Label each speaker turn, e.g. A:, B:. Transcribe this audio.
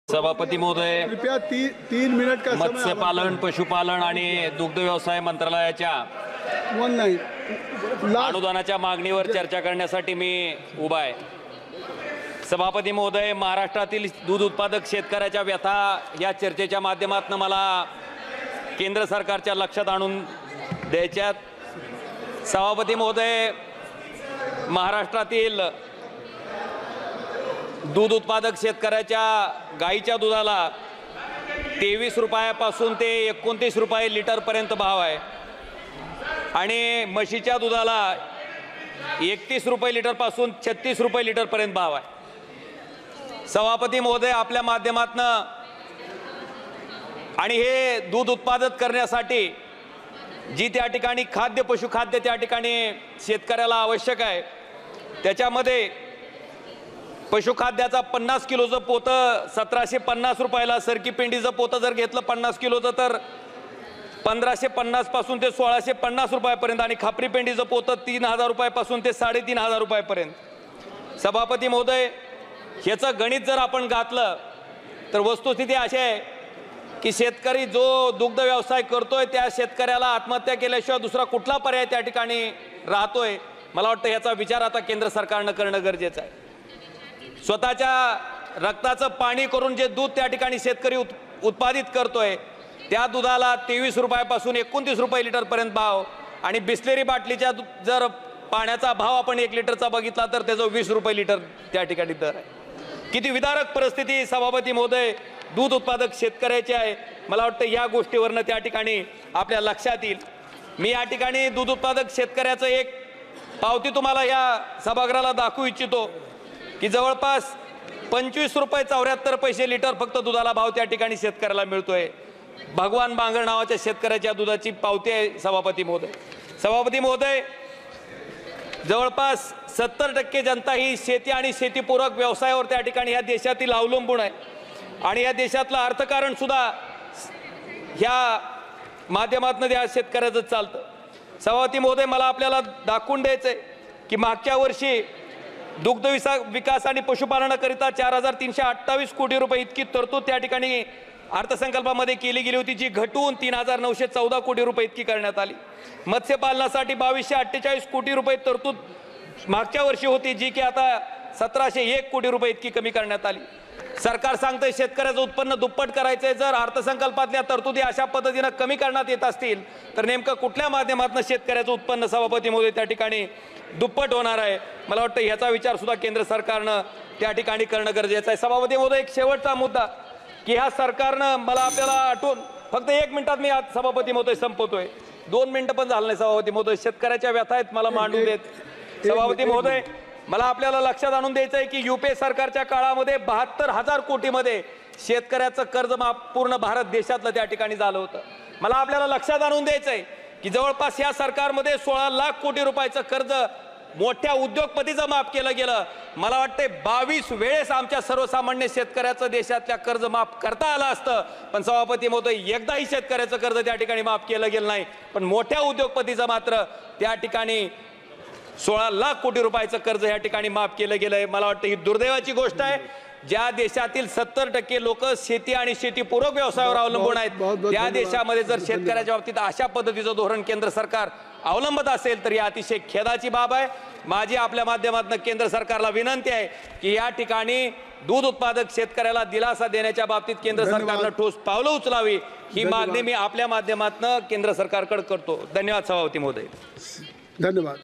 A: सभापती महोदय,
B: कृपया तीन मिनट का समय
A: मत्स्यपालन, पशुपालन आणि दुग्ध व्यवसाय मंत्रालयाच्या अनुदानाच्या मागणीवर चर्चा करण्यासाठी मी उभा आहे। सभापती महोदय, महाराष्ट्रातील दूध उत्पादक शेतकऱ्याच्या व्यथा या चर्चेच्या माध्यमातून मला केंद्र सरकारच्या लक्षात आणून द्यायच्यात। सभापती महोदय, महाराष्ट्रातील दूध उत्पादक शेतकऱ्याच्या गाईच्या दुधाला 23 रुपयापासून ते 29 रुपये लिटरपर्यंत भाव आहे आणि म्हशीच्या दुधाला 31 रुपये लिटरपासून 36 रुपये लिटरपर्यंत भाव आहे। सभापती महोदय, आपल्या माध्यमातून आणि हे दूध उत्पादन करण्यासाठी जी त्या ठिकाणी खाद्य पशुखाद्य त्या ठिकाणी शेतकऱ्याला आवश्यक आहे, त्याच्यामध्ये पशुखाद्याचा 50 किलोचं पोतं 1750 रुपयाला, सरकी पेंडीचं पोतं जर घेतलं 50 किलोचं तर 1550 पासून ते 1650 रुपयापर्यंत आणि खापरी पेंडीचं पोतं 3000 रुपयापासून ते 3500 रुपयापर्यंत। सभापती महोदय, ह्याचं गणित जर आपण घातलं तर वस्तुस्थिती अशी आहे की शेतकरी जो दुग्ध व्यवसाय करतोय त्या शेतकऱ्याला आत्महत्या केल्याशिवाय दुसरा कुठला पर्याय त्या ठिकाणी राहतोय। मला वाटतं याचा विचार आता केंद्र सरकारनं करणं गरजेचं आहे। स्वतःच्या रक्ताचं पाणी करून जे दूध त्या ठिकाणी शेतकरी उत्पादित करतोय त्या दुधाला 23 रुपयापासून 29 रुपये लिटरपर्यंत भाव आणि बिस्लेरी बाटलीच्या जर पाण्याचा भाव आपण 1 लिटरचा बघितला तर त्याचा 20 रुपये लिटर त्या ठिकाणी दर आहे। किती विदारक परिस्थिती सभापती महोदय दूध उत्पादक शेतकऱ्याची आहे। मला वाटतं या गोष्टीवरनं त्या ठिकाणी आपल्या लक्षात येईल। मी या ठिकाणी दूध उत्पादक शेतकऱ्याचं एक पावती तुम्हाला या सभागृहाला दाखवू इच्छितो की जवळपास 25 रुपये 74 पैसे लिटर फक्त दुधाला भाव त्या ठिकाणी शेतकऱ्याला मिळतोय। भगवान बांगर नावाच्या शेतकऱ्याच्या दुधाची पावती आहे सभापती महोदय। सभापती महोदय, जवळपास 70% जनता ही शेती आणि शेतीपूरक व्यवसायावर त्या ठिकाणी या देशातील अवलंबून आहे आणि या देशातलं अर्थकारण सुद्धा ह्या माध्यमातून या शेतकऱ्याचं चालतं। सभापती महोदय, मला आपल्याला दाखवून द्यायचंय की मागच्या वर्षी दुग्ध विकास आणि पशुपालनाकरिता 4328 कोटी रुपये इतकी तरतूद त्या ठिकाणी अर्थसंकल्पामध्ये केली गेली होती, जी घटून 3914 कोटी रुपये इतकी करण्यात आली। मत्स्यपालनासाठी 2248 कोटी रुपये तरतूद मागच्या वर्षी होती, जी की आता 1701 कोटी रुपये इतकी कमी करण्यात आली। सरकार सांगतंय शेतकऱ्याचं उत्पन्न दुप्पट करायचंय। जर अर्थसंकल्पातल्या तरतुदी अशा पद्धतीनं कमी करण्यात येत असतील तर नेमकं कुठल्या माध्यमातून शेतकऱ्याचं उत्पन्न सभापती महोदय त्या ठिकाणी दुप्पट होणार आहे? मला वाटतं याचा विचार सुद्धा केंद्र सरकारनं त्या ठिकाणी करणं गरजेचं आहे। सभापती महोदय, एक शेवटचा मुद्दा की ह्या सरकारनं मला आपल्याला आठवून फक्त 1 मिनिटात मी आज सभापती महोदय संपवतोय, 2 मिनिटं पण झालं नाही सभापती महोदय, शेतकऱ्याच्या व्यथा आहेत मला मांडून देत। सभापती महोदय, मला आपल्याला लक्षात आणून द्यायचं आहे की युपीए सरकारच्या काळामध्ये 72,000 कोटीमध्ये शेतकऱ्याचं कर्जमाफ पूर्ण भारत देशातलं त्या ठिकाणी झालं होतं। मला आपल्याला लक्षात आणून द्यायचं आहे की जवळपास या सरकारमध्ये 16 लाख कोटी रुपयाचं कर्ज मोठ्या उद्योगपतीचं माफ केलं गेलं। मला वाटते 22 वेळेस आमच्या सर्वसामान्य शेतकऱ्याचं देशातल्या कर्ज माफ करता आलं असतं, पण सभापती महोदय एकदाही शेतकऱ्याचं कर्ज त्या ठिकाणी माफ केलं गेलं नाही। पण मोठ्या उद्योगपतीचं मात्र त्या ठिकाणी 16 लाख कोटी रुपयाचं कर्ज या ठिकाणी माफ केलं गेलंय। मला वाटतं ही दुर्दैवाची गोष्ट आहे। ज्या देशातील 70% लोक शेती आणि शेतीपूरक व्यवसायावर अवलंबून आहेत त्या देशामध्ये जर शेतकऱ्याच्या बाबतीत अशा पद्धतीचं धोरण केंद्र सरकार अवलंबत असेल तर ही अतिशय खेदाची बाब आहे। माझी आपल्या माध्यमातून केंद्र सरकारला विनंती आहे की या ठिकाणी दूध उत्पादक शेतकऱ्याला दिलासा देण्याच्या बाबतीत केंद्र सरकारनं ठोस पावलं उचलावी, ही मागणी मी आपल्या माध्यमातून केंद्र सरकारकडे करतो। धन्यवाद सभापती महोदय।
B: धन्यवाद।